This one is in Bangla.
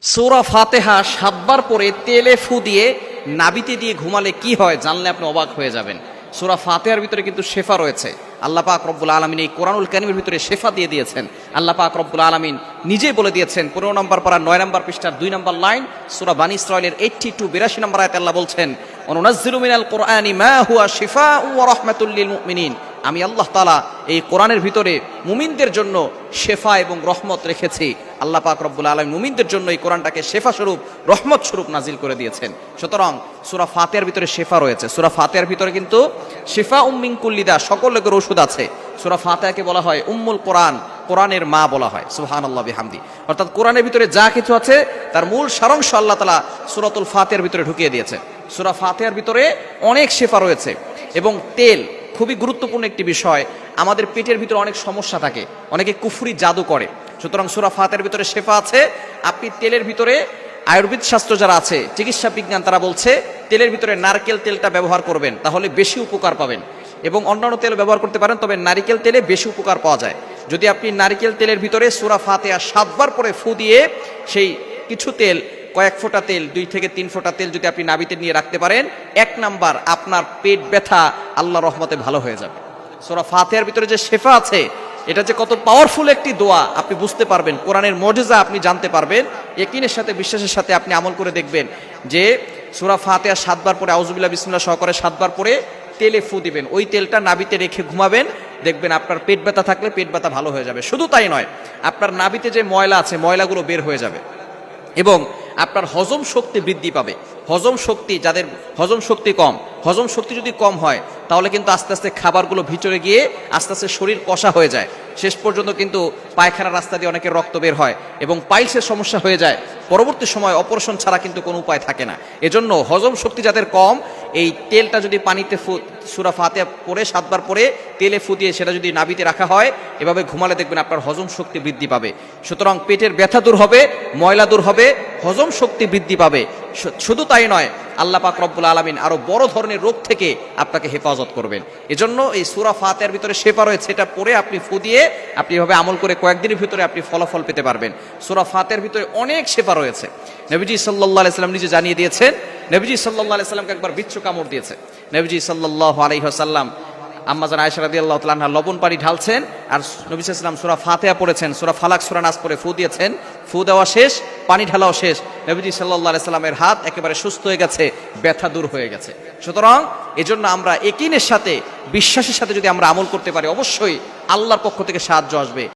সূরা ফাতিহা ৭ বার পরে তেলে ফু দিয়ে নাভিতে দিয়ে ঘুমালে কি হয় জানলে আপনি অবাক হয়ে যাবেন। সূরা ফাতিহার ভিতরে কিন্তু শেফা রয়েছে। আল্লাহ পাক রব্বুল আলামিন এই কোরআনুল কারীমের ভিতরে শেফা দিয়ে দিয়েছেন। আল্লাহ পাক রব্বুল আলামিন নিজেই বলে দিয়েছেন ১৫ নম্বর পারা ৯ নম্বর পৃষ্ঠার ২ নম্বর লাইন সূরা বানী ইসরাঈলের 82 নম্বর আয়াতে আল্লাহ বলছেন ওয়ানুনাজ্জিলু মিনাল কুরআনি মা হুয়া শিফাউন ওয়া রাহমাতুল লিল মুমিনিন। আমি আল্লাহ তাআলা এই কোরআনের ভিতরে মুমিনদের জন্য শেফা এবং রহমত রেখেছি। আল্লাহ পাক রব্বুল আলামিন মুমিনদের জন্য এই কোরআনটাকে শেফা স্বরূপ রহমত স্বরূপ নাজিল করে দিয়েছেন। সুতরাং সূরা ফাতিহার ভিতরে শেফা রয়েছে। সূরা ফাতিহার ভিতরে কিন্তু শিফা মিন কুল্লি দা, সকল রোগের ওষুধ আছে। সূরা ফাতিহাকে বলা হয় উম্মুল কোরআন, কোরআনের মা বলা হয়। সুবহানাল্লাহ বিহামদি। অর্থাৎ কোরআনের ভিতরে যা কিছু আছে তার মূল সারাংশ আল্লাহ তাআলা সূরাতুল ফাতিহার ভিতরে ঢুকিয়ে দিয়েছে। সূরা ফাতিহার ভিতরে অনেক শেফা রয়েছে। এবং তেল খুবই গুরুত্বপূর্ণ একটি বিষয়। আমাদের পেটের ভিতরে অনেক সমস্যা থাকে, অনেকে কুফরি জাদু করে। সুতরাং সূরা ফাতিহার ভিতরে শেফা আছে। আপনি তেলের ভিতরে আয়ুর্বেদ শাস্ত্র যারা আছে, চিকিৎসা বিজ্ঞান, তারা বলছে তেলের ভিতরে নারকেল তেলটা ব্যবহার করবেন, তাহলে বেশি উপকার পাবেন। এবং অন্যান্য তেল ব্যবহার করতে পারেন, তবে নারিকেল তেলে বেশি উপকার পাওয়া যায়। যদি আপনি নারিকেল তেলের ভিতরে সূরা ফাতিহা ৭ বার পরে ফু দিয়ে সেই কিছু তেল, কয়েক ফোঁটা তেল, ২ থেকে ৩ ফোঁটা তেল যদি আপনি নাভিতে নিয়ে রাখতে পারেন, ১ নাম্বার আপনার পেট ব্যথা আল্লাহর রহমতে ভালো হয়ে যাবে। সূরা ফাতিহার ভিতরে যে শেফা আছে, এটা যে কত পাওয়ারফুল একটি দোয়া আপনি বুঝতে পারবেন। কোরআনের মুজিজা আপনি জানতে পারবেন। ইয়াকিনের সাথে, বিশ্বাসের সাথে আপনি আমল করে দেখবেন যে সূরা ফাতিহা ৭ বার পরে আউযুবিল্লাহ বিসমিল্লাহ সহকারে ৭ বার পরে তেলে ফু দিবেন, ওই তেলটা নাভিতে রেখে ঘুমাবেন, দেখবেন আপনার পেট ব্যথা থাকলে পেট ব্যথা ভালো হয়ে যাবে। শুধু তাই নয়, আপনার নাভিতে যে ময়লা আছে ময়লাগুলো বের হয়ে যাবে এবং আপনার হজম শক্তি বৃদ্ধি পাবে। হজম শক্তি, যাদের হজম শক্তি কম, হজম শক্তি যদি কম হয় তাহলে কিন্তু আস্তে আস্তে খাবারগুলো ভিতরে গিয়ে আস্তে আস্তে শরীর কষা হয়ে যায়। শেষ পর্যন্ত কিন্তু পায়খানার রাস্তা দিয়ে অনেকের রক্ত বের হয় এবং পাইলসের সমস্যা হয়ে যায়। পরবর্তী সময় অপারেশন ছাড়া কিন্তু কোনো উপায় থাকে না। এজন্য হজম শক্তি যাদের কম, এই তেলটা যদি পানিতে সূরা ফাতিহা পড়ে ৭ বার পরে তেলে ফু দিয়ে সেটা যদি নাভিতে রাখা হয়, এভাবে ঘুমালে দেখবেন আপনার হজম শক্তি বৃদ্ধি পাবে। সুতরাং পেটের ব্যথা দূর হবে, ময়লা দূর হবে, হজম শক্তি বৃদ্ধি পাবে। শুধু তাই নয়, আল্লাহ পাক রব্বুল আলামিন আরো বড় ধরনের রোগ থেকে আপনাকে হেফাজত করবেন। এজন্য এই সূরা ফাতিহার ভিতরে শেফা রয়েছে, এটা পড়ে আপনি ফু দিয়ে আপনি এভাবে আমল করে কয়েকদিনের ভিতরে আপনি ফলাফল পেতে পারবেন। সূরা ফাতিহার ভিতরে অনেক শেফা রয়েছে। নবীজি সাল্লাল্লাহু আলাইহি ওয়াসাল্লাম নিজে জানিয়ে দিয়েছেন। নবীজি সাল্লাল্লাহু আলাইহি ওয়াসাল্লামকে একবার বিচ্ছু কামড় দিয়েছে। নবীজি সাল্লাল্লাহু আলাইহি ওয়াসাল্লাম আম্মাজান আয়েশা রাদিয়াল্লাহু তাআলা আনহা লবণ পানি ঢালছেন আর নবী সাল্লাল্লাহু আলাইহি ওয়াসাল্লাম সূরা ফাতিহা পড়েছেন, সূরা ফালাক সূরা নাস পড়ে ফু দিয়েছেন। ফু দেওয়া শেষ, পানি ঢালাও শেষ, নবীজি সাল্লাল্লাহু আলাইহি ওয়াসাল্লামের হাত একেবারে সুস্থ হয়ে গেছে, ব্যথা দূর হয়ে গেছে। সুতরাং এজন্য আমরা ইয়াকিনের সাথে, বিশ্বাসের সাথে যদি আমরা আমল করতে পারি, অবশ্যই আল্লাহর পক্ষ থেকে সাহায্য আসবে।